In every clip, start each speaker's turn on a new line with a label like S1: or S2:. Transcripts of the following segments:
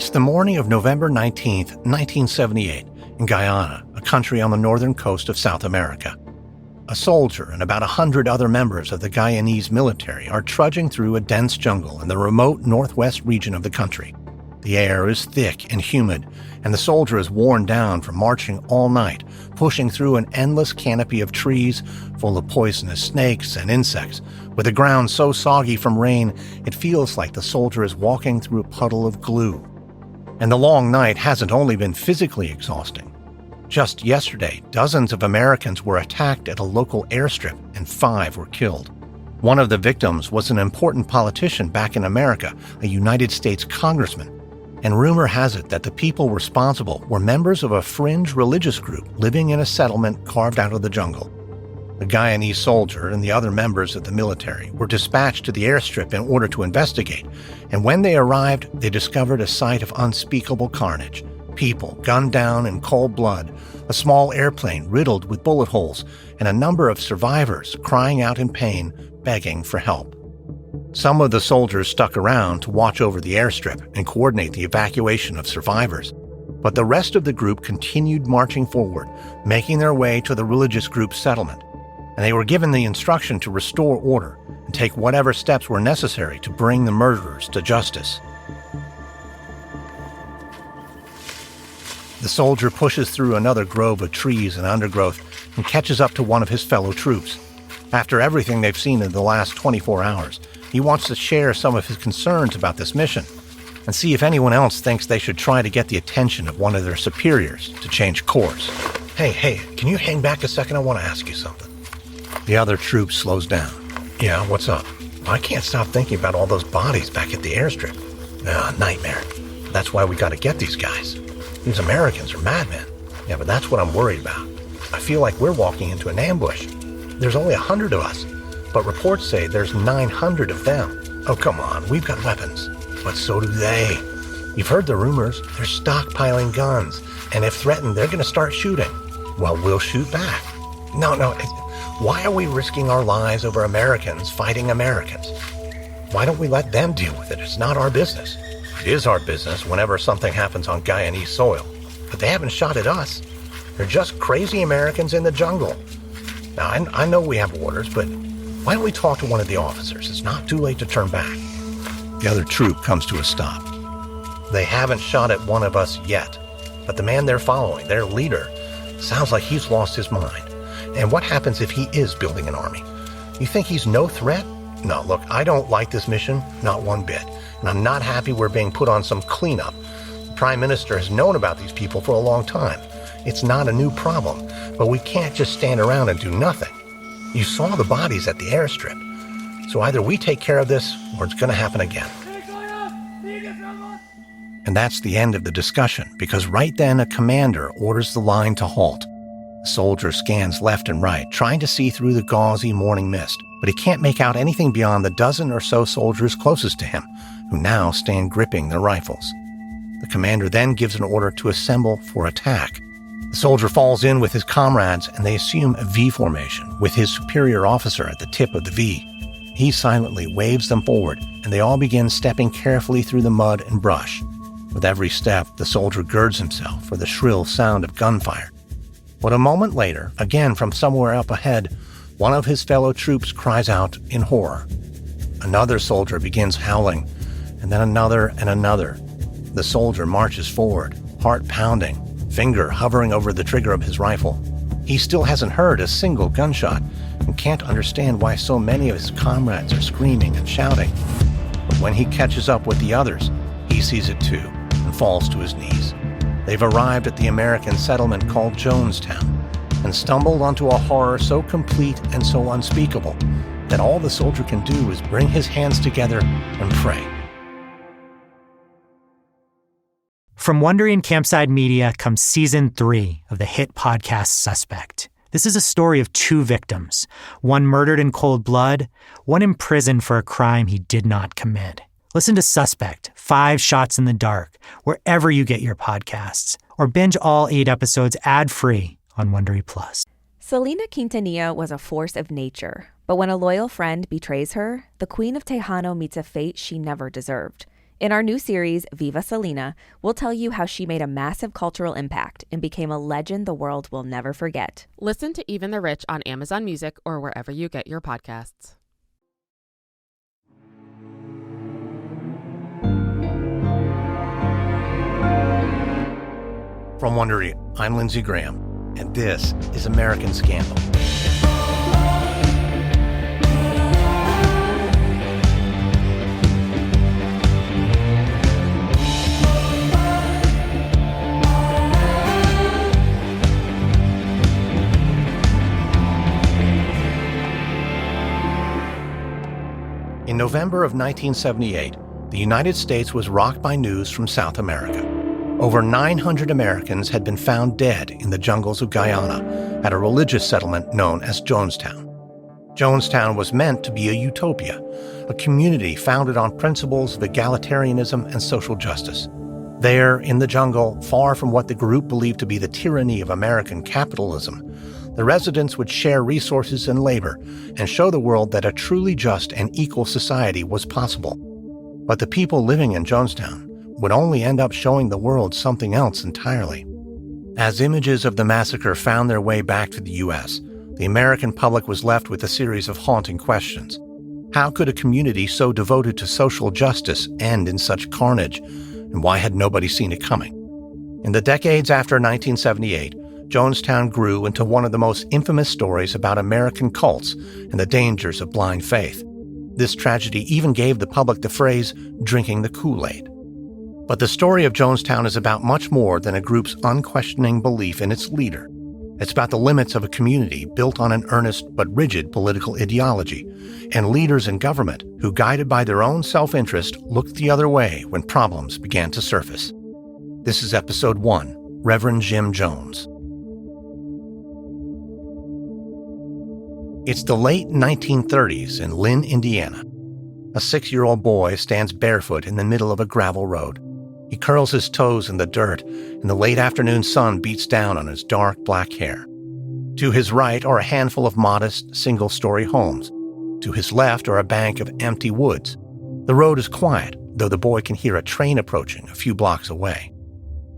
S1: It's the morning of November 19th, 1978, in Guyana, a country on the northern coast of South America. A soldier and about 100 other members of the Guyanese military are trudging through a dense jungle in the remote northwest region of the country. The air is thick and humid, and the soldier is worn down from marching all night, pushing through an endless canopy of trees full of poisonous snakes and insects, with the ground so soggy from rain it feels like the soldier is walking through a puddle of glue. And the long night hasn't only been physically exhausting. Just yesterday, dozens of Americans were attacked at a local airstrip and 5 were killed. One of the victims was an important politician back in America, a United States congressman. And rumor has it that the people responsible were members of a fringe religious group living in a settlement carved out of the jungle. The Guyanese soldier and the other members of the military were dispatched to the airstrip in order to investigate, and when they arrived, they discovered a sight of unspeakable carnage. People gunned down in cold blood, a small airplane riddled with bullet holes, and a number of survivors crying out in pain, begging for help. Some of the soldiers stuck around to watch over the airstrip and coordinate the evacuation of survivors, but the rest of the group continued marching forward, making their way to the religious group's settlement, and they were given the instruction to restore order and take whatever steps were necessary to bring the murderers to justice. The soldier pushes through another grove of trees and undergrowth and catches up to one of his fellow troops. After everything they've seen in the last 24 hours, he wants to share some of his concerns about this mission and see if anyone else thinks they should try to get the attention of one of their superiors to change course. Hey, can you hang back a second? I want to ask you something. The other troop slows down. Yeah, what's up? I can't stop thinking about all those bodies back at the airstrip. Nightmare. That's why we got to get these guys. These Americans are madmen. Yeah, but that's what I'm worried about. I feel like we're walking into an ambush. There's only 100 of us, but reports say there's 900 of them. Oh, come on, we've got weapons. But so do they. You've heard the rumors. They're stockpiling guns, and if threatened, they're going to start shooting. Well, we'll shoot back. No. Why are we risking our lives over Americans fighting Americans? Why don't we let them deal with it? It's not our business. It is our business whenever something happens on Guyanese soil. But they haven't shot at us. They're just crazy Americans in the jungle. Now, I know we have orders, but why don't we talk to one of the officers? It's not too late to turn back. The other troop comes to a stop. They haven't shot at one of us yet, but the man they're following, their leader, sounds like he's lost his mind. And what happens if he is building an army? You think he's no threat? No, look, I don't like this mission, not one bit. And I'm not happy we're being put on some cleanup. The Prime Minister has known about these people for a long time. It's not a new problem, but we can't just stand around and do nothing. You saw the bodies at the airstrip. So either we take care of this, or it's going to happen again. And that's the end of the discussion, because right then a commander orders the line to halt. The soldier scans left and right, trying to see through the gauzy morning mist, but he can't make out anything beyond the dozen or so soldiers closest to him, who now stand gripping their rifles. The commander then gives an order to assemble for attack. The soldier falls in with his comrades, and they assume a V formation, with his superior officer at the tip of the V. He silently waves them forward, and they all begin stepping carefully through the mud and brush. With every step, the soldier girds himself for the shrill sound of gunfire. But a moment later, again from somewhere up ahead, one of his fellow troops cries out in horror. Another soldier begins howling, and then another and another. The soldier marches forward, heart pounding, finger hovering over the trigger of his rifle. He still hasn't heard a single gunshot and can't understand why so many of his comrades are screaming and shouting. But when he catches up with the others, he sees it too and falls to his knees. They've arrived at the American settlement called Jonestown and stumbled onto a horror so complete and so unspeakable that all the soldier can do is bring his hands together and pray.
S2: From Wondery and Campside Media comes Season 3 of the hit podcast Suspect. This is a story of 2 victims, one murdered in cold blood, one imprisoned for a crime he did not commit. Listen to Suspect, 5 Shots in the Dark, wherever you get your podcasts, or binge all 8 episodes ad-free on Wondery Plus.
S3: Selena Quintanilla was a force of nature, but when a loyal friend betrays her, the Queen of Tejano meets a fate she never deserved. In our new series, Viva Selena, we'll tell you how she made a massive cultural impact and became a legend the world will never forget.
S4: Listen to Even the Rich on Amazon Music or wherever you get your podcasts.
S1: From Wondery, I'm Lindsey Graham, and this is American Scandal. In November of 1978, the United States was rocked by news from South America. Over 900 Americans had been found dead in the jungles of Guyana at a religious settlement known as Jonestown. Jonestown was meant to be a utopia, a community founded on principles of egalitarianism and social justice. There, in the jungle, far from what the group believed to be the tyranny of American capitalism, the residents would share resources and labor and show the world that a truly just and equal society was possible. But the people living in Jonestown would only end up showing the world something else entirely. As images of the massacre found their way back to the U.S., the American public was left with a series of haunting questions. How could a community so devoted to social justice end in such carnage, and why had nobody seen it coming? In the decades after 1978, Jonestown grew into one of the most infamous stories about American cults and the dangers of blind faith. This tragedy even gave the public the phrase, drinking the Kool-Aid. But the story of Jonestown is about much more than a group's unquestioning belief in its leader. It's about the limits of a community built on an earnest but rigid political ideology, and leaders in government who, guided by their own self-interest, looked the other way when problems began to surface. This is Episode 1, Reverend Jim Jones. It's the late 1930s in Lynn, Indiana. A 6-year-old boy stands barefoot in the middle of a gravel road. He curls his toes in the dirt, and the late afternoon sun beats down on his dark black hair. To his right are a handful of modest, single-story homes. To his left are a bank of empty woods. The road is quiet, though the boy can hear a train approaching a few blocks away.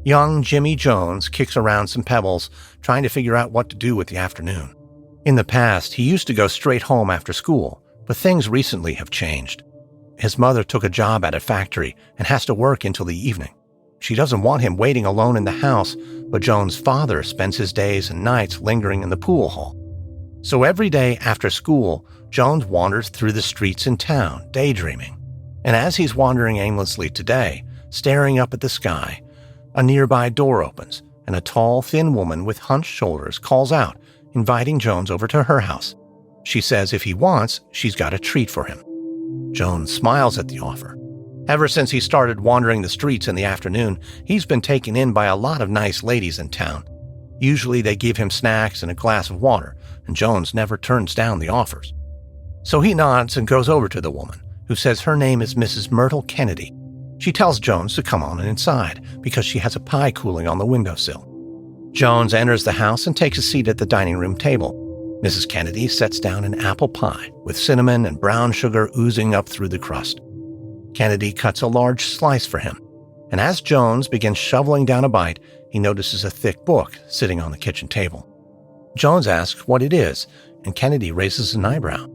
S1: Young Jimmy Jones kicks around some pebbles, trying to figure out what to do with the afternoon. In the past, he used to go straight home after school, but things recently have changed. His mother took a job at a factory and has to work until the evening. She doesn't want him waiting alone in the house, but Jones' father spends his days and nights lingering in the pool hall. So every day after school, Jones wanders through the streets in town, daydreaming. And as he's wandering aimlessly today, staring up at the sky, a nearby door opens, and a tall, thin woman with hunched shoulders calls out, inviting Jones over to her house. She says if he wants, she's got a treat for him. Jones smiles at the offer. Ever since he started wandering the streets in the afternoon, he's been taken in by a lot of nice ladies in town. Usually they give him snacks and a glass of water, and Jones never turns down the offers. So he nods and goes over to the woman, who says her name is Mrs. Myrtle Kennedy. She tells Jones to come on inside because she has a pie cooling on the windowsill. Jones enters the house and takes a seat at the dining room table. Mrs. Kennedy sets down an apple pie with cinnamon and brown sugar oozing up through the crust. Kennedy cuts a large slice for him, and as Jones begins shoveling down a bite, he notices a thick book sitting on the kitchen table. Jones asks what it is, and Kennedy raises an eyebrow.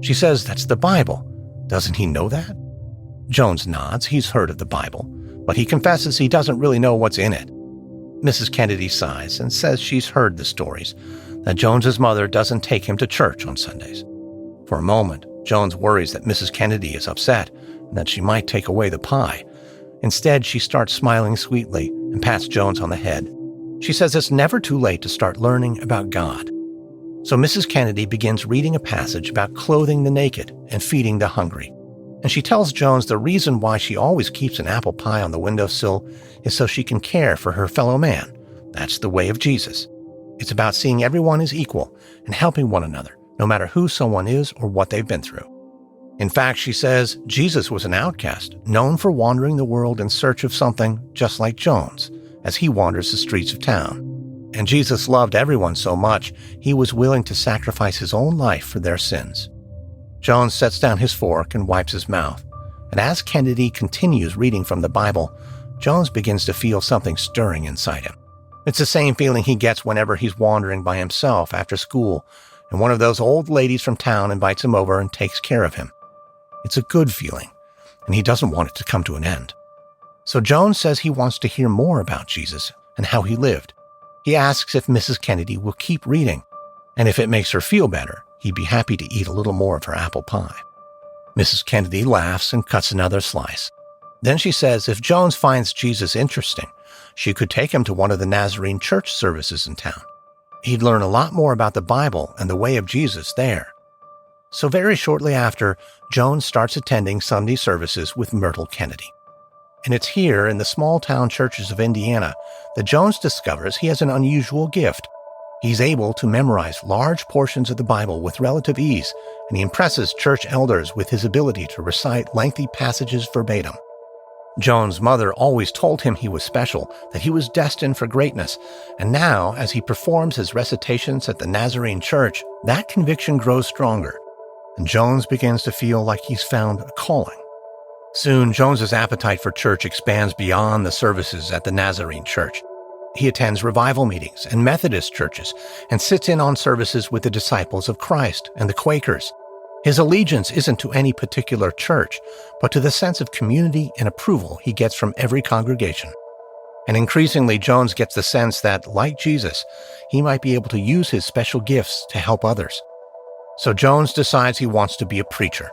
S1: She says that's the Bible. Doesn't he know that? Jones nods. He's heard of the Bible, but he confesses he doesn't really know what's in it. Mrs. Kennedy sighs and says she's heard the stories, that Jones's mother doesn't take him to church on Sundays. For a moment, Jones worries that Mrs. Kennedy is upset and that she might take away the pie. Instead, she starts smiling sweetly and pats Jones on the head. She says it's never too late to start learning about God. So Mrs. Kennedy begins reading a passage about clothing the naked and feeding the hungry. And she tells Jones the reason why she always keeps an apple pie on the windowsill is so she can care for her fellow man. That's the way of Jesus. It's about seeing everyone as equal and helping one another, no matter who someone is or what they've been through. In fact, she says Jesus was an outcast, known for wandering the world in search of something just like Jones, as he wanders the streets of town. And Jesus loved everyone so much, he was willing to sacrifice his own life for their sins. Jones sets down his fork and wipes his mouth. But as Kennedy continues reading from the Bible, Jones begins to feel something stirring inside him. It's the same feeling he gets whenever he's wandering by himself after school, and one of those old ladies from town invites him over and takes care of him. It's a good feeling, and he doesn't want it to come to an end. So Jones says he wants to hear more about Jesus and how he lived. He asks if Mrs. Kennedy will keep reading, and if it makes her feel better, he'd be happy to eat a little more of her apple pie. Mrs. Kennedy laughs and cuts another slice. Then she says if Jones finds Jesus interesting, she could take him to one of the Nazarene church services in town. He'd learn a lot more about the Bible and the way of Jesus there. So very shortly after, Jones starts attending Sunday services with Myrtle Kennedy. And it's here in the small-town churches of Indiana that Jones discovers he has an unusual gift. He's able to memorize large portions of the Bible with relative ease, and he impresses church elders with his ability to recite lengthy passages verbatim. Jones' mother always told him he was special, that he was destined for greatness, and now, as he performs his recitations at the Nazarene church, that conviction grows stronger, and Jones begins to feel like he's found a calling. Soon, Jones's appetite for church expands beyond the services at the Nazarene church. He attends revival meetings and Methodist churches and sits in on services with the Disciples of Christ and the Quakers. His allegiance isn't to any particular church, but to the sense of community and approval he gets from every congregation. And increasingly, Jones gets the sense that, like Jesus, he might be able to use his special gifts to help others. So Jones decides he wants to be a preacher,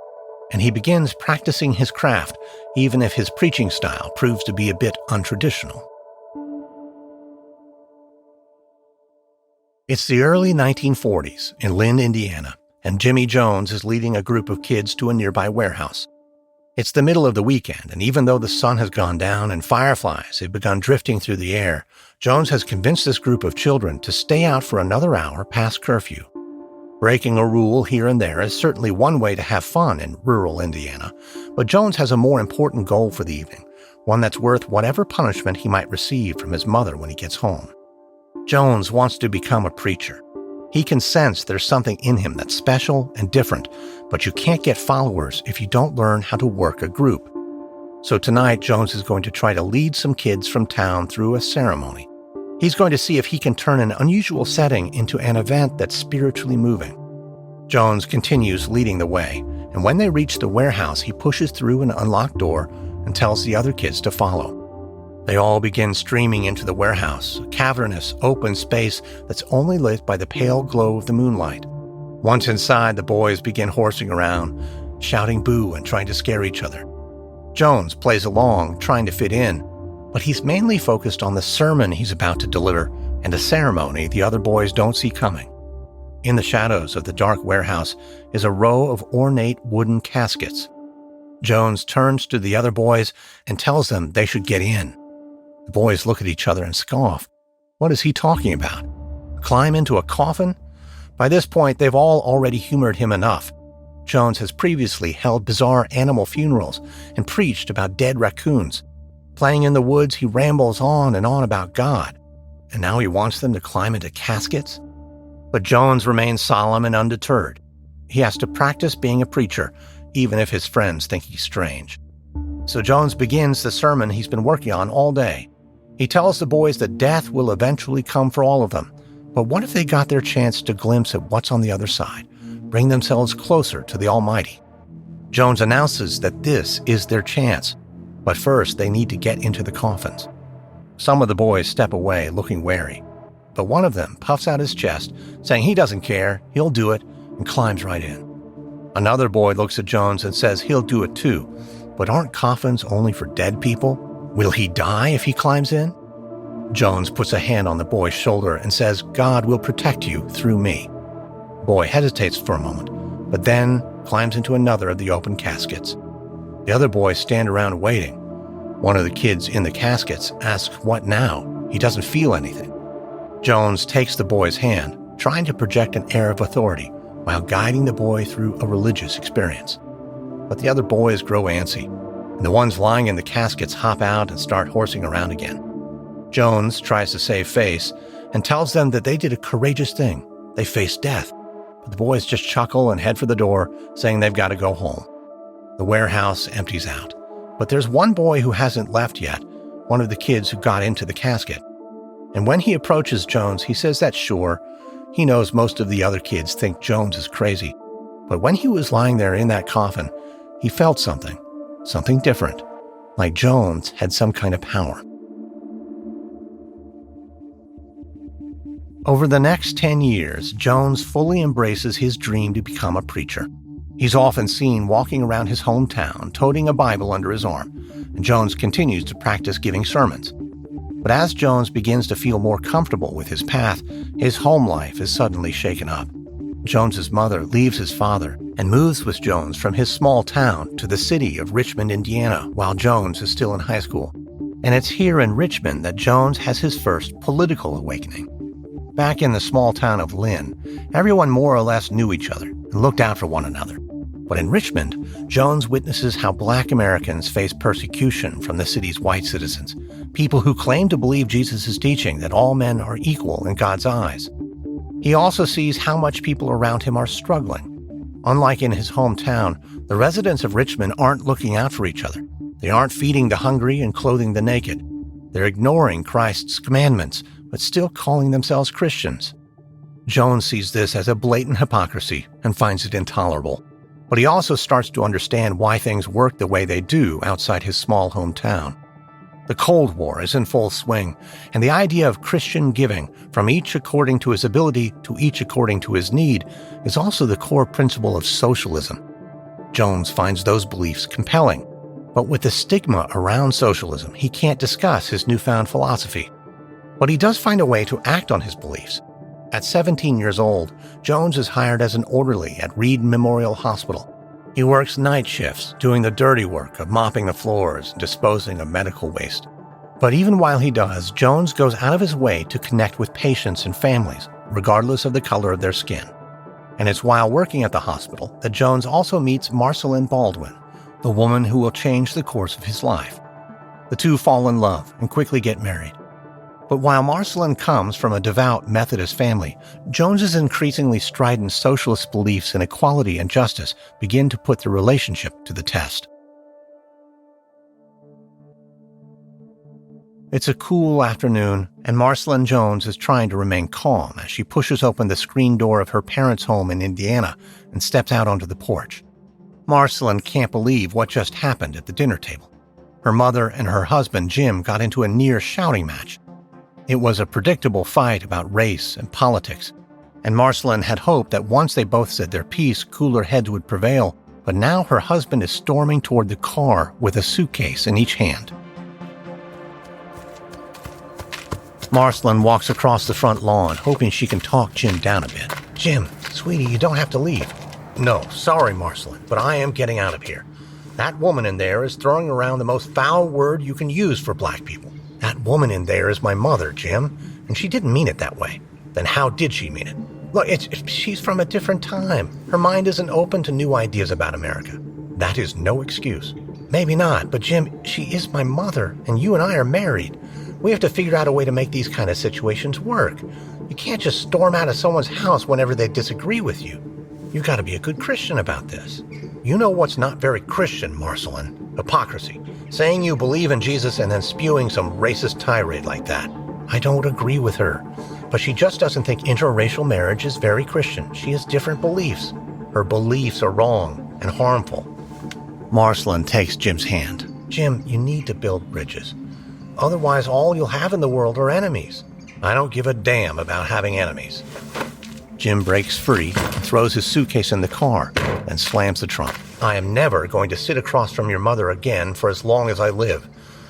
S1: and he begins practicing his craft, even if his preaching style proves to be a bit untraditional. It's the early 1940s in Lynn, Indiana, and Jimmy Jones is leading a group of kids to a nearby warehouse. It's the middle of the weekend, and even though the sun has gone down and fireflies have begun drifting through the air, Jones has convinced this group of children to stay out for another hour past curfew. Breaking a rule here and there is certainly one way to have fun in rural Indiana, but Jones has a more important goal for the evening, one that's worth whatever punishment he might receive from his mother when he gets home. Jones wants to become a preacher. He can sense there's something in him that's special and different, but you can't get followers if you don't learn how to work a group. So tonight, Jones is going to try to lead some kids from town through a ceremony. He's going to see if he can turn an unusual setting into an event that's spiritually moving. Jones continues leading the way, and when they reach the warehouse, he pushes through an unlocked door and tells the other kids to follow. They all begin streaming into the warehouse, a cavernous, open space that's only lit by the pale glow of the moonlight. Once inside, the boys begin horsing around, shouting boo and trying to scare each other. Jones plays along, trying to fit in, but he's mainly focused on the sermon he's about to deliver and a ceremony the other boys don't see coming. In the shadows of the dark warehouse is a row of ornate wooden caskets. Jones turns to the other boys and tells them they should get in. The boys look at each other and scoff. What is he talking about? Climb into a coffin? By this point, they've all already humored him enough. Jones has previously held bizarre animal funerals and preached about dead raccoons. Playing in the woods, he rambles on and on about God. And now he wants them to climb into caskets? But Jones remains solemn and undeterred. He has to practice being a preacher, even if his friends think he's strange. So Jones begins the sermon he's been working on all day. He tells the boys that death will eventually come for all of them. But what if they got their chance to glimpse at what's on the other side, bring themselves closer to the Almighty? Jones announces that this is their chance, but first they need to get into the coffins. Some of the boys step away, looking wary, but one of them puffs out his chest, saying he doesn't care, he'll do it, and climbs right in. Another boy looks at Jones and says he'll do it too, but aren't coffins only for dead people? Will he die if he climbs in? Jones puts a hand on the boy's shoulder and says, God will protect you through me. The boy hesitates for a moment, but then climbs into another of the open caskets. The other boys stand around waiting. One of the kids in the caskets asks what now. He doesn't feel anything. Jones takes the boy's hand, trying to project an air of authority while guiding the boy through a religious experience. But the other boys grow antsy, and the ones lying in the caskets hop out and start horsing around again. Jones tries to save face and tells them that they did a courageous thing. They faced death, but the boys just chuckle and head for the door, saying they've got to go home. The warehouse empties out. But there's one boy who hasn't left yet, one of the kids who got into the casket. And when he approaches Jones, he says that sure, he knows most of the other kids think Jones is crazy. But when he was lying there in that coffin, he felt something different, like Jones had some kind of power. Over the next 10 years, Jones fully embraces his dream to become a preacher. He's often seen walking around his hometown, toting a Bible under his arm, and Jones continues to practice giving sermons. But as Jones begins to feel more comfortable with his path, his home life is suddenly shaken up. Jones's mother leaves his father and moves with Jones from his small town to the city of Richmond, Indiana, while Jones is still in high school. And it's here in Richmond that Jones has his first political awakening. Back in the small town of Lynn, everyone more or less knew each other and looked out for one another. But in Richmond, Jones witnesses how Black Americans face persecution from the city's white citizens, people who claim to believe Jesus' teaching that all men are equal in God's eyes. He also sees how much people around him are struggling. Unlike in his hometown, the residents of Richmond aren't looking out for each other. They aren't feeding the hungry and clothing the naked. They're ignoring Christ's commandments, but still calling themselves Christians. Jones sees this as a blatant hypocrisy and finds it intolerable. But he also starts to understand why things work the way they do outside his small hometown. The Cold War is in full swing, and the idea of Christian giving, from each according to his ability to each according to his need, is also the core principle of socialism. Jones finds those beliefs compelling, but with the stigma around socialism, he can't discuss his newfound philosophy. But he does find a way to act on his beliefs. At 17 years old, Jones is hired as an orderly at Reed Memorial Hospital. He works night shifts, doing the dirty work of mopping the floors and disposing of medical waste. But even while he does, Jones goes out of his way to connect with patients and families, regardless of the color of their skin. And it's while working at the hospital that Jones also meets Marceline Baldwin, the woman who will change the course of his life. The two fall in love and quickly get married. But while Marceline comes from a devout Methodist family, Jones's increasingly strident socialist beliefs in equality and justice begin to put the relationship to the test. It's a cool afternoon, and Marceline Jones is trying to remain calm as she pushes open the screen door of her parents' home in Indiana and steps out onto the porch. Marceline can't believe what just happened at the dinner table. Her mother and her husband, Jim, got into a near shouting match. It was a predictable fight about race and politics, and Marceline had hoped that once they both said their piece, cooler heads would prevail, but now her husband is storming toward the car with a suitcase in each hand. Marceline walks across the front lawn, hoping she can talk Jim down a bit. "Jim, sweetie, you don't have to leave." "No, sorry, Marceline, but I am getting out of here. That woman in there is throwing around the most foul word you can use for black people. That woman in there is my mother, Jim, and she didn't mean it that way. Then how did she mean it? Look, she's from a different time. Her mind isn't open to new ideas about America. That is no excuse." "Maybe not, but Jim, she is my mother, and you and I are married. We have to figure out a way to make these kind of situations work. You can't just storm out of someone's house whenever they disagree with you. You got to be a good Christian about this. You know what's not very Christian, Marceline? Hypocrisy. Saying you believe in Jesus and then spewing some racist tirade like that. I don't agree with her, but she just doesn't think interracial marriage is very Christian. She has different beliefs. Her beliefs are wrong and harmful." Marceline takes Jim's hand. "Jim, you need to build bridges. Otherwise, all you'll have in the world are enemies. I don't give a damn about having enemies." Jim breaks free, throws his suitcase in the car, and slams the trunk. "I am never going to sit across from your mother again for as long as I live.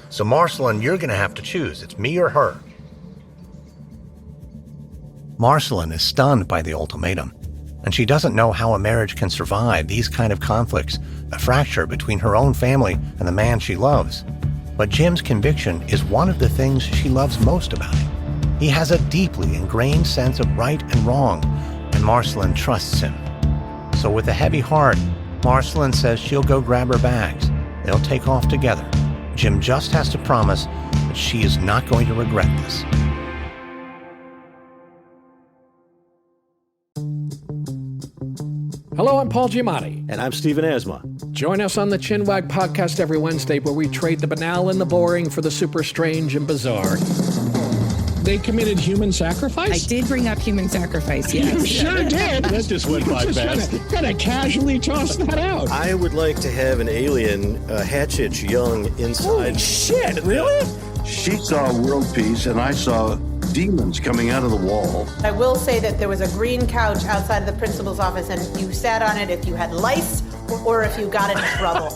S1: So, Marceline, you're going to have to choose. It's me or her." Marceline is stunned by the ultimatum, and she doesn't know how a marriage can survive these kind of conflicts, a fracture between her own family and the man she loves. But Jim's conviction is one of the things she loves most about him. He has a deeply ingrained sense of right and wrong, and Marceline trusts him. So with a heavy heart, Marceline says she'll go grab her bags. They'll take off together. Jim just has to promise that she is not going to regret this.
S5: Hello, I'm Paul Giamatti.
S6: And I'm Stephen Asma.
S5: Join us on the Chinwag podcast every Wednesday, where we trade the banal and the boring for the super strange and bizarre. They committed human sacrifice?
S6: I did bring up human sacrifice, yes.
S5: You sure did.
S7: That just went by fast.
S5: Kind of casually toss that out.
S7: I would like to have an alien hatch its young inside.
S5: Holy shit, really?
S8: She saw world peace, and I saw demons coming out of the wall.
S9: I will say that there was a green couch outside of the principal's office, and you sat on it if you had lice or if you got into trouble.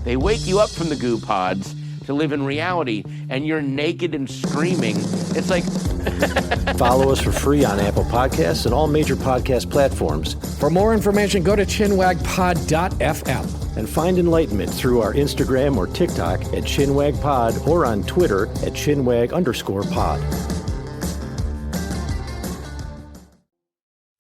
S10: They wake you up from the goo pods to live in reality, and you're naked and screaming. It's like...
S7: Follow us for free on Apple Podcasts and all major podcast platforms.
S5: For more information, go to chinwagpod.fm.
S7: And find enlightenment through our Instagram or TikTok at ChinwagPod or on Twitter at Chinwag_pod.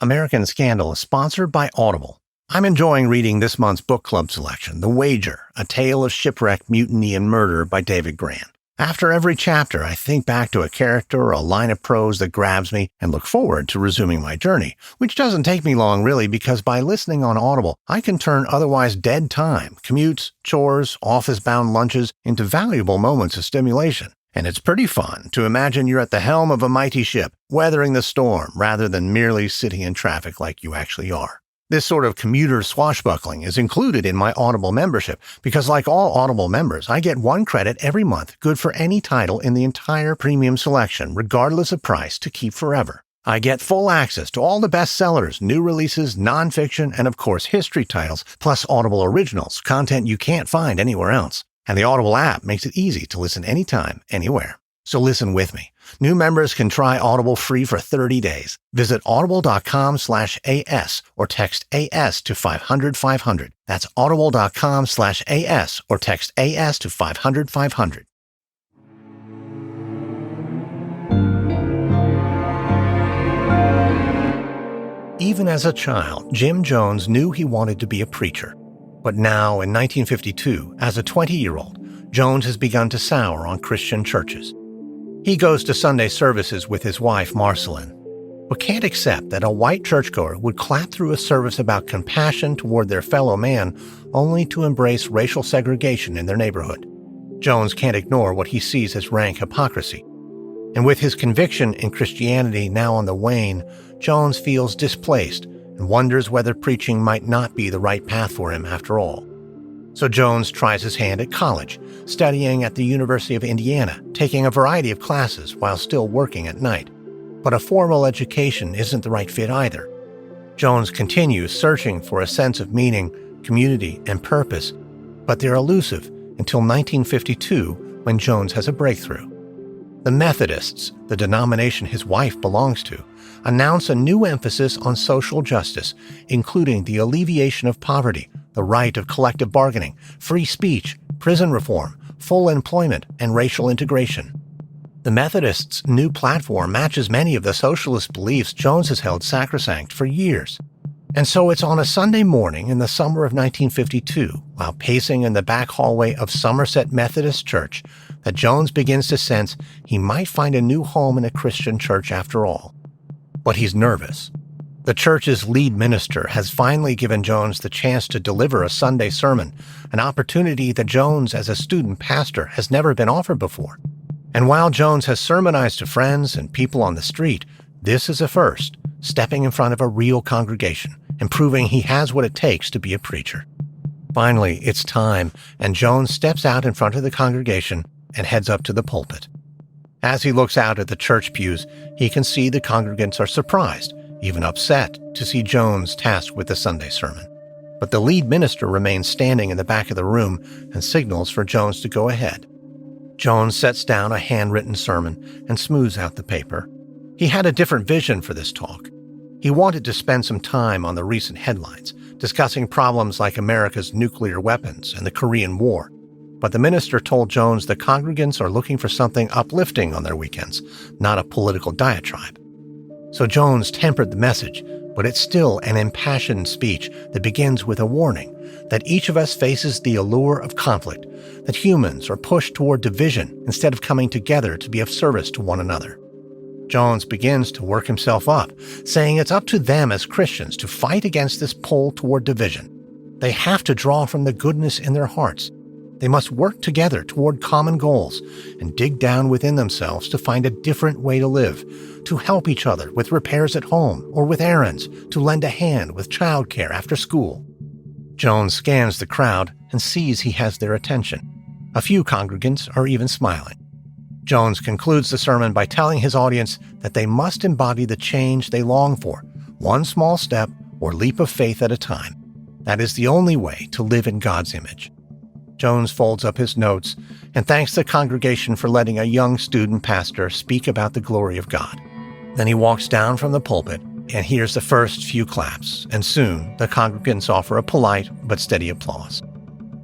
S1: American Scandal is sponsored by Audible. I'm enjoying reading this month's book club selection, The Wager, A Tale of Shipwreck, Mutiny, and Murder by David Grann. After every chapter, I think back to a character or a line of prose that grabs me and look forward to resuming my journey, which doesn't take me long really, because by listening on Audible, I can turn otherwise dead time, commutes, chores, office-bound lunches into valuable moments of stimulation. And it's pretty fun to imagine you're at the helm of a mighty ship, weathering the storm, rather than merely sitting in traffic like you actually are. This sort of commuter swashbuckling is included in my Audible membership because, like all Audible members, I get 1 credit every month, good for any title in the entire premium selection, regardless of price, to keep forever. I get full access to all the bestsellers, new releases, nonfiction, and of course history titles, plus Audible originals, content you can't find anywhere else. And the Audible app makes it easy to listen anytime, anywhere. So listen with me. New members can try Audible free for 30 days. Visit audible.com/AS or text AS to 500-500. That's audible.com/AS or text AS to 500-500. Even as a child, Jim Jones knew he wanted to be a preacher. But now, in 1952, as a 20-year-old, Jones has begun to sour on Christian churches. He goes to Sunday services with his wife, Marceline, but can't accept that a white churchgoer would clap through a service about compassion toward their fellow man only to embrace racial segregation in their neighborhood. Jones can't ignore what he sees as rank hypocrisy. And with his conviction in Christianity now on the wane, Jones feels displaced and wonders whether preaching might not be the right path for him after all. So Jones tries his hand at college, studying at the University of Indiana, taking a variety of classes while still working at night. But a formal education isn't the right fit either. Jones continues searching for a sense of meaning, community, and purpose, but they're elusive until 1952 when Jones has a breakthrough. The Methodists, the denomination his wife belongs to, announce a new emphasis on social justice, including the alleviation of poverty, the right of collective bargaining, free speech, prison reform, full employment, and racial integration. The Methodists' new platform matches many of the socialist beliefs Jones has held sacrosanct for years. And so it's on a Sunday morning in the summer of 1952, while pacing in the back hallway of Somerset Methodist Church, that Jones begins to sense he might find a new home in a Christian church after all. But he's nervous. The church's lead minister has finally given Jones the chance to deliver a Sunday sermon, an opportunity that Jones as a student pastor has never been offered before. And while Jones has sermonized to friends and people on the street, this is a first, stepping in front of a real congregation and proving he has what it takes to be a preacher. Finally, it's time, and Jones steps out in front of the congregation and heads up to the pulpit. As he looks out at the church pews, he can see the congregants are surprised, even upset, to see Jones tasked with the Sunday sermon. But the lead minister remains standing in the back of the room and signals for Jones to go ahead. Jones sets down a handwritten sermon and smooths out the paper. He had a different vision for this talk. He wanted to spend some time on the recent headlines, discussing problems like America's nuclear weapons and the Korean War. But the minister told Jones the congregants are looking for something uplifting on their weekends, not a political diatribe. So Jones tempered the message, but it's still an impassioned speech that begins with a warning that each of us faces the allure of conflict, that humans are pushed toward division instead of coming together to be of service to one another. Jones begins to work himself up, saying it's up to them as Christians to fight against this pull toward division. They have to draw from the goodness in their hearts. They must work together toward common goals and dig down within themselves to find a different way to live, to help each other with repairs at home or with errands, to lend a hand with childcare after school. Jones scans the crowd and sees he has their attention. A few congregants are even smiling. Jones concludes the sermon by telling his audience that they must embody the change they long for, one small step or leap of faith at a time. That is the only way to live in God's image. Jones folds up his notes and thanks the congregation for letting a young student pastor speak about the glory of God. Then he walks down from the pulpit and hears the first few claps, and soon the congregants offer a polite but steady applause.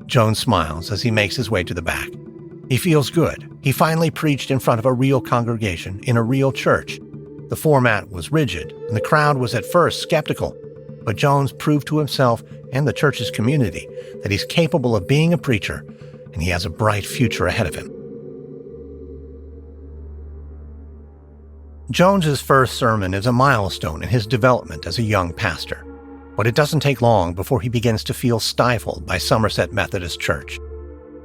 S1: Jones smiles as he makes his way to the back. He feels good. He finally preached in front of a real congregation in a real church. The format was rigid, and the crowd was at first skeptical, but Jones proved to himself and the church's community that he's capable of being a preacher, and he has a bright future ahead of him. Jones's first sermon is a milestone in his development as a young pastor, but it doesn't take long before he begins to feel stifled by Somerset Methodist Church.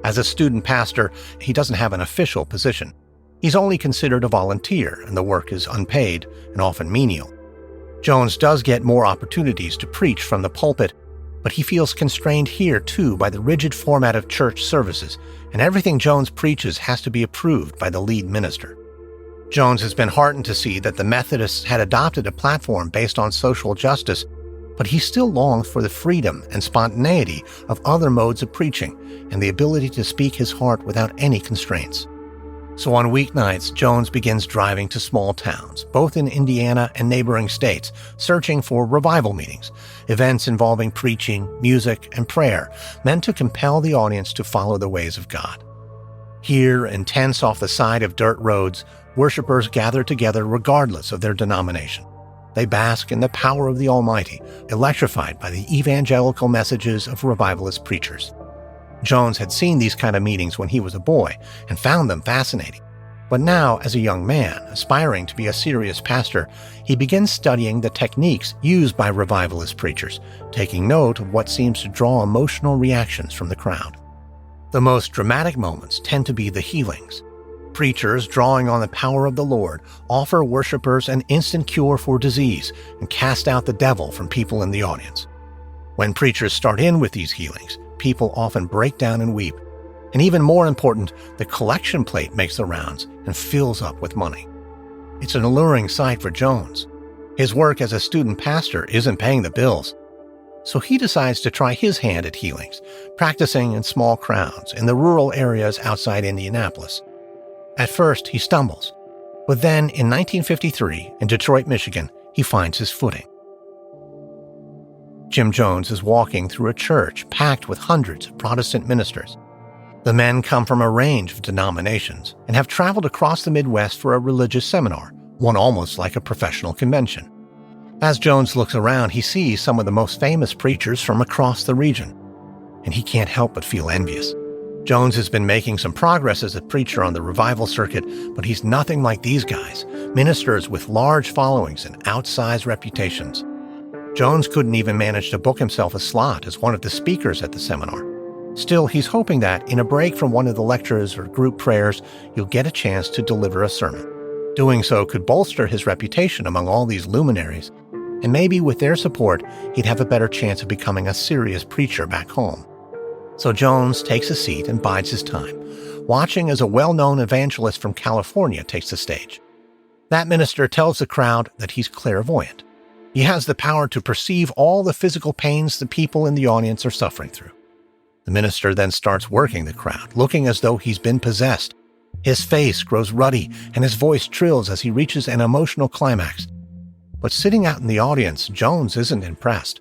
S1: As a student pastor, he doesn't have an official position. He's only considered a volunteer, and the work is unpaid and often menial. Jones does get more opportunities to preach from the pulpit, but he feels constrained here too by the rigid format of church services, and everything Jones preaches has to be approved by the lead minister. Jones has been heartened to see that the Methodists had adopted a platform based on social justice, but he still longs for the freedom and spontaneity of other modes of preaching and the ability to speak his heart without any constraints. So on weeknights, Jones begins driving to small towns, both in Indiana and neighboring states, searching for revival meetings, events involving preaching, music, and prayer, meant to compel the audience to follow the ways of God. Here, in tents off the side of dirt roads, worshipers gather together regardless of their denomination. They bask in the power of the Almighty, electrified by the evangelical messages of revivalist preachers. Jones had seen these kind of meetings when he was a boy and found them fascinating. But now, as a young man, aspiring to be a serious pastor, he begins studying the techniques used by revivalist preachers, taking note of what seems to draw emotional reactions from the crowd. The most dramatic moments tend to be the healings. Preachers, drawing on the power of the Lord, offer worshipers an instant cure for disease and cast out the devil from people in the audience. When preachers start in with these healings, people often break down and weep. And even more important, the collection plate makes the rounds and fills up with money. It's an alluring sight for Jones. His work as a student pastor isn't paying the bills. So he decides to try his hand at healings, practicing in small crowds in the rural areas outside Indianapolis. At first, he stumbles, but then in 1953, in Detroit, Michigan, he finds his footing. Jim Jones is walking through a church packed with hundreds of Protestant ministers. The men come from a range of denominations and have traveled across the Midwest for a religious seminar, one almost like a professional convention. As Jones looks around, he sees some of the most famous preachers from across the region, and he can't help but feel envious. Jones has been making some progress as a preacher on the revival circuit, but he's nothing like these guys, ministers with large followings and outsized reputations. Jones couldn't even manage to book himself a slot as one of the speakers at the seminar. Still, he's hoping that, in a break from one of the lectures or group prayers, you'll get a chance to deliver a sermon. Doing so could bolster his reputation among all these luminaries, and maybe with their support, he'd have a better chance of becoming a serious preacher back home. So Jones takes a seat and bides his time, watching as a well-known evangelist from California takes the stage. That minister tells the crowd that he's clairvoyant. He has the power to perceive all the physical pains the people in the audience are suffering through. The minister then starts working the crowd, looking as though he's been possessed. His face grows ruddy and his voice trills as he reaches an emotional climax. But sitting out in the audience, Jones isn't impressed.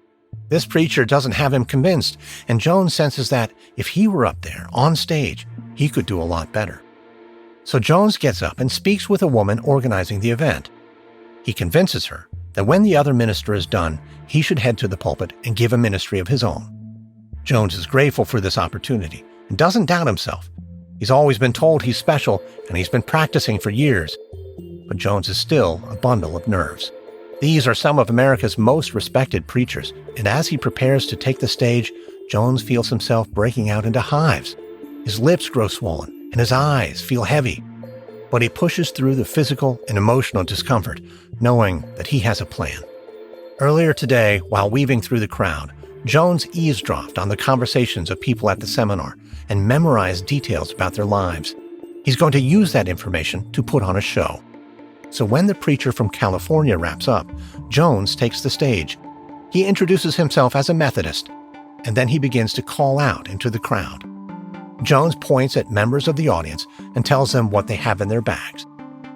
S1: This preacher doesn't have him convinced, and Jones senses that if he were up there, on stage, he could do a lot better. So Jones gets up and speaks with a woman organizing the event. He convinces her that when the other minister is done, he should head to the pulpit and give a ministry of his own. Jones is grateful for this opportunity and doesn't doubt himself. He's always been told he's special, and he's been practicing for years. But Jones is still a bundle of nerves. These are some of America's most respected preachers, and as he prepares to take the stage, Jones feels himself breaking out into hives. His lips grow swollen and his eyes feel heavy. But he pushes through the physical and emotional discomfort, knowing that he has a plan. Earlier today, while weaving through the crowd, Jones eavesdropped on the conversations of people at the seminar and memorized details about their lives. He's going to use that information to put on a show. So when the preacher from California wraps up, Jones takes the stage. He introduces himself as a Methodist, and then he begins to call out into the crowd. Jones points at members of the audience and tells them what they have in their bags.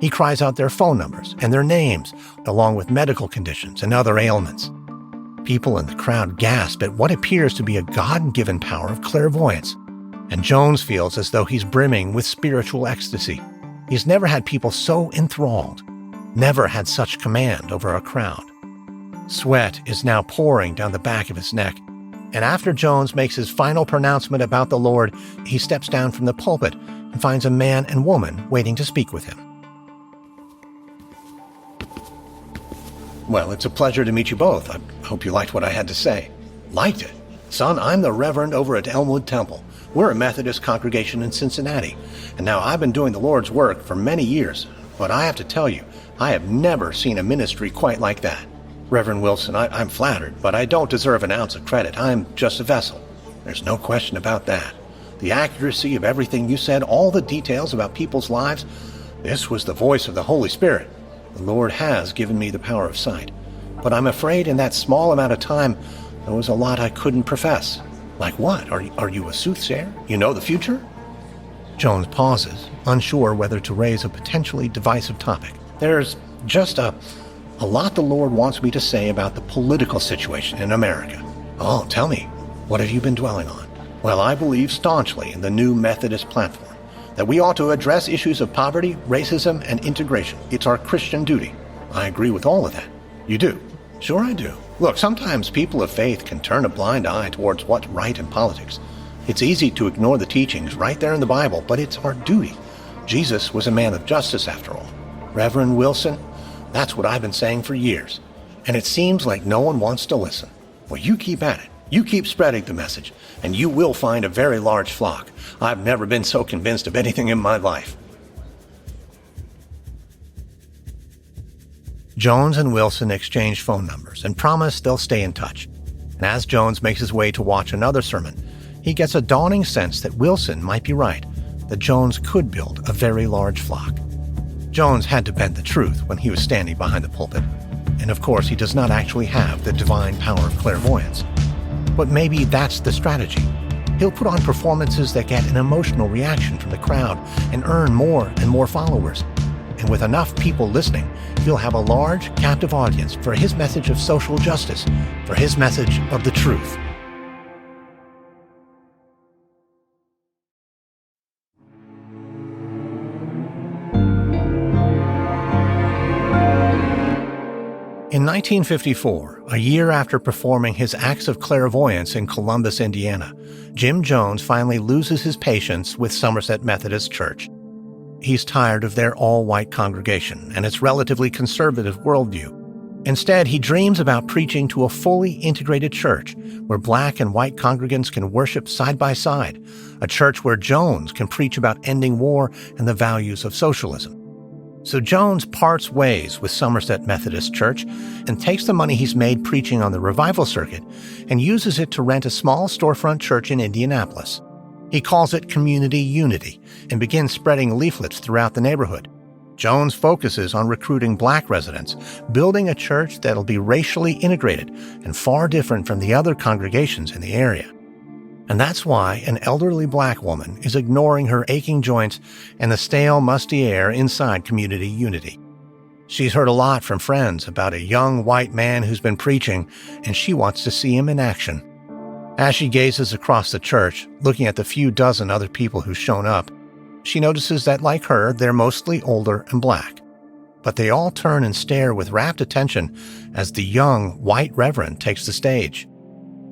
S1: He cries out their phone numbers and their names, along with medical conditions and other ailments. People in the crowd gasp at what appears to be a God-given power of clairvoyance, and Jones feels as though he's brimming with spiritual ecstasy. He's never had people so enthralled, never had such command over a crowd. Sweat is now pouring down the back of his neck, and after Jones makes his final pronouncement about the Lord, he steps down from the pulpit and finds a man and woman waiting to speak with him. Well, it's a pleasure to meet you both. I hope you liked what I had to say. Liked it? Son, I'm the Reverend over at Elmwood Temple. We're a Methodist congregation in Cincinnati, and now I've been doing the Lord's work for many years, but I have to tell you, I have never seen a ministry quite like that. Reverend Wilson, I'm flattered, but I don't deserve an ounce of credit. I'm just a vessel. There's no question about that. The accuracy of everything you said, all the details about people's lives, this was the voice of the Holy Spirit. The Lord has given me the power of sight. But I'm afraid in that small amount of time, there was a lot I couldn't profess. Like what? Are you a soothsayer? You know the future? Jones pauses, unsure whether to raise a potentially divisive topic. There's just a lot the Lord wants me to say about the political situation in America. Oh, tell me, what have you been dwelling on? Well, I believe staunchly in the new Methodist platform, that we ought to address issues of poverty, racism, and integration. It's our Christian duty. I agree with all of that. You do? Sure I do. Look, sometimes people of faith can turn a blind eye towards what's right in politics. It's easy to ignore the teachings right there in the Bible, but it's our duty. Jesus was a man of justice, after all. Reverend Wilson, that's what I've been saying for years. And it seems like no one wants to listen. Well, you keep at it. You keep spreading the message, and you will find a very large flock. I've never been so convinced of anything in my life. Jones and Wilson exchange phone numbers and promise they'll stay in touch. And as Jones makes his way to watch another sermon, he gets a dawning sense that Wilson might be right, that Jones could build a very large flock. Jones had to bend the truth when he was standing behind the pulpit. And of course, he does not actually have the divine power of clairvoyance. But maybe that's the strategy. He'll put on performances that get an emotional reaction from the crowd and earn more and more followers. And with enough people listening, he'll have a large, captive audience for his message of social justice, for his message of the truth. In 1954, a year after performing his acts of clairvoyance in Columbus, Indiana, Jim Jones finally loses his patience with Somerset Methodist Church. He's tired of their all-white congregation and its relatively conservative worldview. Instead, he dreams about preaching to a fully integrated church where black and white congregants can worship side by side, a church where Jones can preach about ending war and the values of socialism. So Jones parts ways with Somerset Methodist Church and takes the money he's made preaching on the revival circuit and uses it to rent a small storefront church in Indianapolis. He calls it Community Unity and begins spreading leaflets throughout the neighborhood. Jones focuses on recruiting black residents, building a church that'll be racially integrated and far different from the other congregations in the area. And that's why an elderly black woman is ignoring her aching joints and the stale, musty air inside Community Unity. She's heard a lot from friends about a young white man who's been preaching, and she wants to see him in action. As she gazes across the church, looking at the few dozen other people who've shown up, she notices that, like her, they're mostly older and black. But they all turn and stare with rapt attention as the young, white Reverend takes the stage.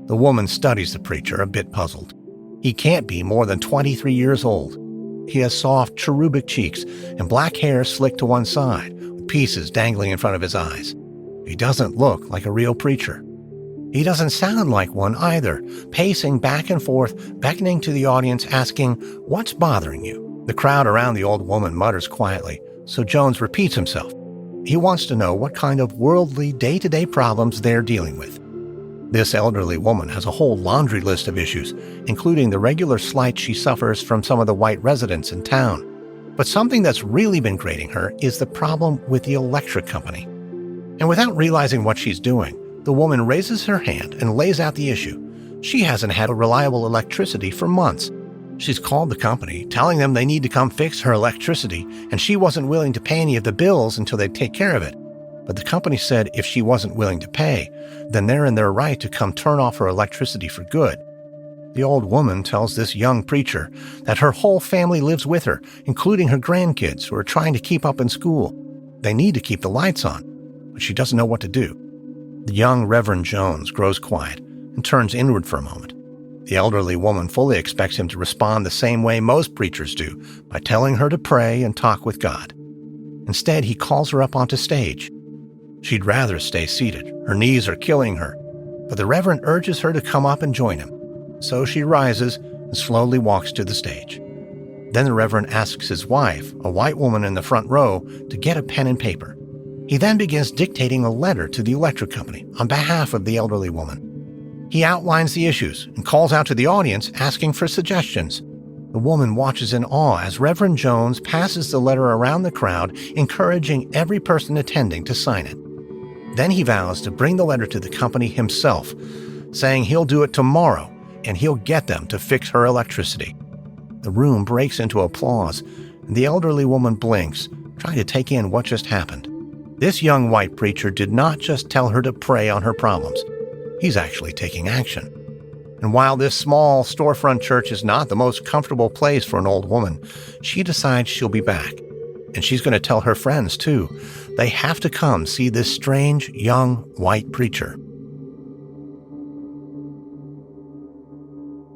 S1: The woman studies the preacher, a bit puzzled. He can't be more than 23 years old. He has soft, cherubic cheeks and black hair slicked to one side, with pieces dangling in front of his eyes. He doesn't look like a real preacher. He doesn't sound like one either, pacing back and forth, beckoning to the audience, asking, "What's bothering you?" The crowd around the old woman mutters quietly, so Jones repeats himself. He wants to know what kind of worldly, day-to-day problems they're dealing with. This elderly woman has a whole laundry list of issues, including the regular slight she suffers from some of the white residents in town. But something that's really been grating her is the problem with the electric company. And without realizing what she's doing, the woman raises her hand and lays out the issue. She hasn't had reliable electricity for months. She's called the company, telling them they need to come fix her electricity, and she wasn't willing to pay any of the bills until they'd take care of it. But the company said if she wasn't willing to pay, then they're in their right to come turn off her electricity for good. The old woman tells this young preacher that her whole family lives with her, including her grandkids who are trying to keep up in school. They need to keep the lights on, but she doesn't know what to do. The young Reverend Jones grows quiet and turns inward for a moment. The elderly woman fully expects him to respond the same way most preachers do, by telling her to pray and talk with God. Instead, he calls her up onto stage. She'd rather stay seated. Her knees are killing her. But the Reverend urges her to come up and join him. So she rises and slowly walks to the stage. Then the Reverend asks his wife, a white woman in the front row, to get a pen and paper. He then begins dictating a letter to the electric company on behalf of the elderly woman. He outlines the issues and calls out to the audience asking for suggestions. The woman watches in awe as Reverend Jones passes the letter around the crowd, encouraging every person attending to sign it. Then he vows to bring the letter to the company himself, saying he'll do it tomorrow and he'll get them to fix her electricity. The room breaks into applause, and the elderly woman blinks, trying to take in what just happened. This young white preacher did not just tell her to pray on her problems. He's actually taking action. And while this small storefront church is not the most comfortable place for an old woman, she decides she'll be back. And she's going to tell her friends, too. They have to come see this strange, young, white preacher.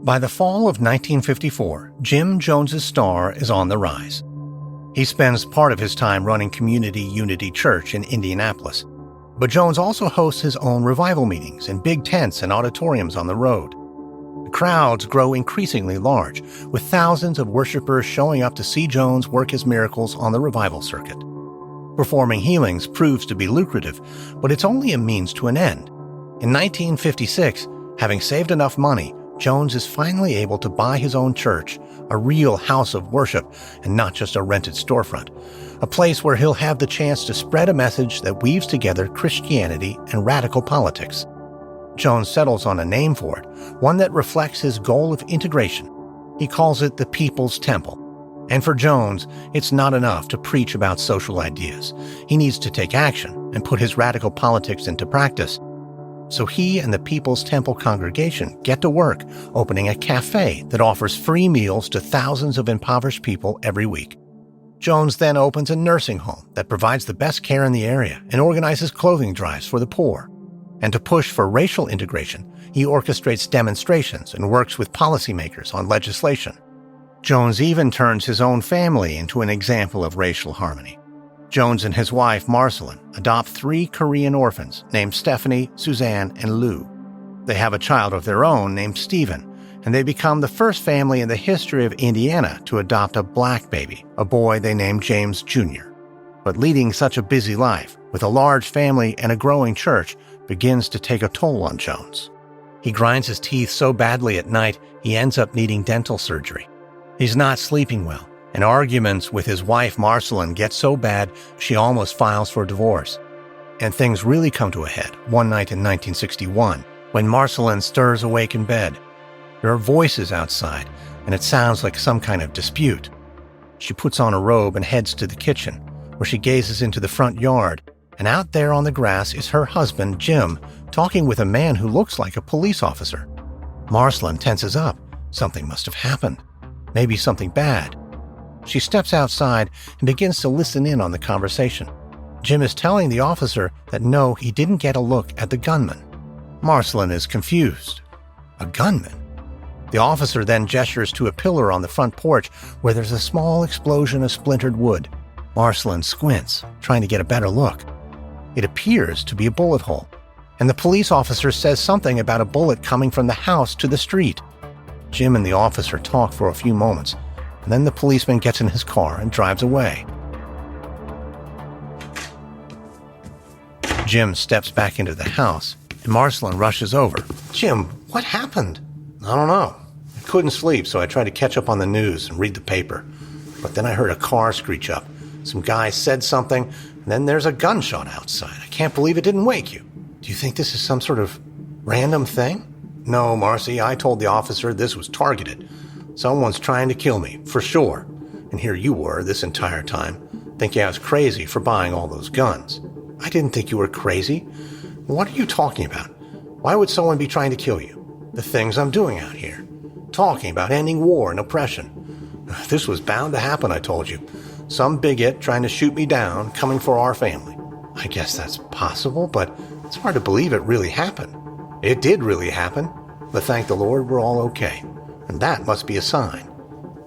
S1: By the fall of 1954, Jim Jones's star is on the rise. He spends part of his time running Community Unity Church in Indianapolis. But Jones also hosts his own revival meetings in big tents and auditoriums on the road. The crowds grow increasingly large, with thousands of worshipers showing up to see Jones work his miracles on the revival circuit. Performing healings proves to be lucrative, but it's only a means to an end. In 1956, having saved enough money, Jones is finally able to buy his own church, a real house of worship and not just a rented storefront, a place where he'll have the chance to spread a message that weaves together Christianity and radical politics. Jones settles on a name for it, one that reflects his goal of integration. He calls it the People's Temple. And for Jones, it's not enough to preach about social ideas. He needs to take action and put his radical politics into practice. So he and the People's Temple congregation get to work opening a cafe that offers free meals to thousands of impoverished people every week. Jones then opens a nursing home that provides the best care in the area and organizes clothing drives for the poor. And to push for racial integration, he orchestrates demonstrations and works with policymakers on legislation. Jones even turns his own family into an example of racial harmony. Jones and his wife, Marceline, adopt 3 Korean orphans named Stephanie, Suzanne, and Lou. They have a child of their own named Stephen, and they become the first family in the history of Indiana to adopt a black baby, a boy they named James Jr. But leading such a busy life, with a large family and a growing church, begins to take a toll on Jones. He grinds his teeth so badly at night, he ends up needing dental surgery. He's not sleeping well, and arguments with his wife Marceline get so bad she almost files for divorce. And things really come to a head one night in 1961, when Marceline stirs awake in bed. There are voices outside, and it sounds like some kind of dispute. She puts on a robe and heads to the kitchen, where she gazes into the front yard, and out there on the grass is her husband, Jim, talking with a man who looks like a police officer. Marceline tenses up. Something must have happened. Maybe something bad. She steps outside and begins to listen in on the conversation. Jim is telling the officer that no, he didn't get a look at the gunman. Marceline is confused. A gunman? The officer then gestures to a pillar on the front porch where there's a small explosion of splintered wood. Marceline squints, trying to get a better look. It appears to be a bullet hole, and the police officer says something about a bullet coming from the house to the street. Jim and the officer talk for a few moments, and then the policeman gets in his car and drives away. Jim steps back into the house, and Marceline rushes over. "Jim, what happened?" "I don't know. I couldn't sleep, so I tried to catch up on the news and read the paper. But then I heard a car screech up. Some guy said something, and then there's a gunshot outside. I can't believe it didn't wake you. Do you think this is some sort of random thing?" "No, Marcy, I told the officer this was targeted. Someone's trying to kill me, for sure. And here you were this entire time, thinking I was crazy for buying all those guns." "I didn't think you were crazy. What are you talking about? Why would someone be trying to kill you?" "The things I'm doing out here. Talking about ending war and oppression. This was bound to happen, I told you. Some bigot trying to shoot me down, coming for our family." "I guess that's possible, but it's hard to believe it really happened." "It did really happen, but thank the Lord we're all okay. And that must be a sign.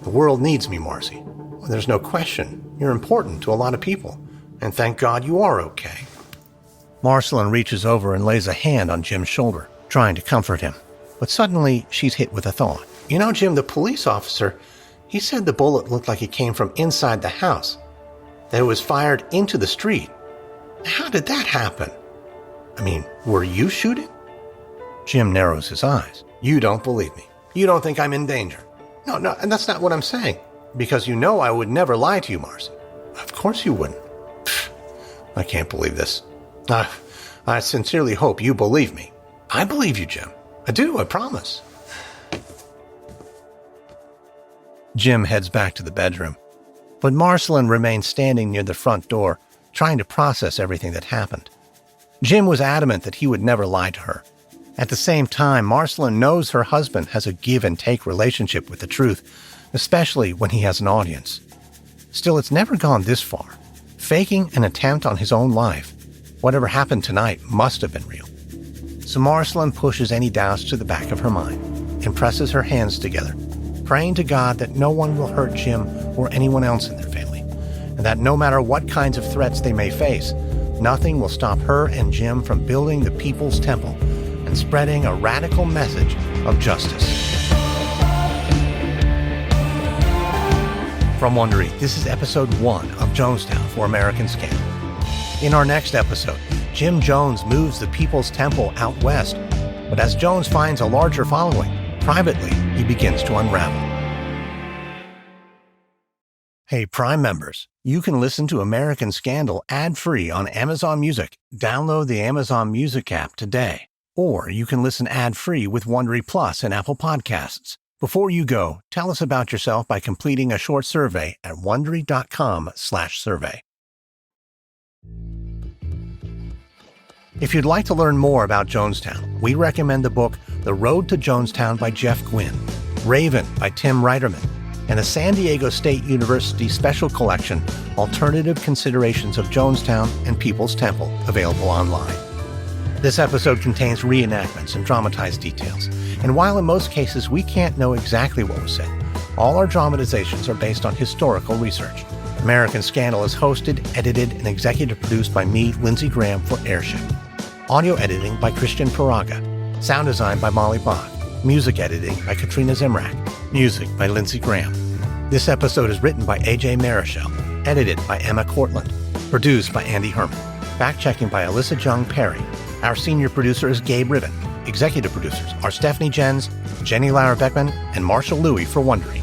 S1: The world needs me, Marcy. Well, there's no question. You're important to a lot of people. And thank God you are okay." Marceline reaches over and lays a hand on Jim's shoulder, trying to comfort him. But suddenly, she's hit with a thought. "You know, Jim, the police officer, he said the bullet looked like it came from inside the house, that it was fired into the street. How did that happen? I mean, were you shooting?" Jim narrows his eyes. "You don't believe me. You don't think I'm in danger." No, and that's not what I'm saying. Because you know I would never lie to you, Marcy." "Of course you wouldn't." Pfft, I can't believe this. I sincerely hope you believe me." "I believe you, Jim. I do, I promise." Jim heads back to the bedroom, but Marceline remains standing near the front door, trying to process everything that happened. Jim was adamant that he would never lie to her. At the same time, Marceline knows her husband has a give-and-take relationship with the truth, especially when he has an audience. Still, it's never gone this far. Faking an attempt on his own life, whatever happened tonight must have been real. So Marceline pushes any doubts to the back of her mind and presses her hands together, praying to God that no one will hurt Jim or anyone else in their family, and that no matter what kinds of threats they may face, nothing will stop her and Jim from building the People's Temple and spreading a radical message of justice. From Wondery, this is episode 1 of Jonestown for American Scandal. In our next episode, Jim Jones moves the People's Temple out west, but as Jones finds a larger following, privately, he begins to unravel. Hey, Prime members, you can listen to American Scandal ad-free on Amazon Music. Download the Amazon Music app today. Or you can listen ad-free with Wondery Plus and Apple Podcasts. Before you go, tell us about yourself by completing a short survey at Wondery.com/survey. If you'd like to learn more about Jonestown, we recommend the book The Road to Jonestown by Jeff Gwynne, Raven by Tim Reiterman, and the San Diego State University Special Collection, Alternative Considerations of Jonestown and People's Temple, available online. This episode contains reenactments and dramatized details, and while in most cases we can't know exactly what was said, all our dramatizations are based on historical research. American Scandal is hosted, edited, and executive produced by me, Lindsey Graham, for Airship. Audio editing by Christian Paraga. Sound design by Molly Bach. Music editing by Katrina Zimrak. Music by Lindsey Graham. This episode is written by A.J. Marichal. Edited by Emma Cortland. Produced by Andy Herman. Fact-checking by Alyssa Jung Perry. Our senior producer is Gabe Riven. Executive producers are Stephanie Jens, Jenny Lauer Beckman, and Marshall Louie for Wondery.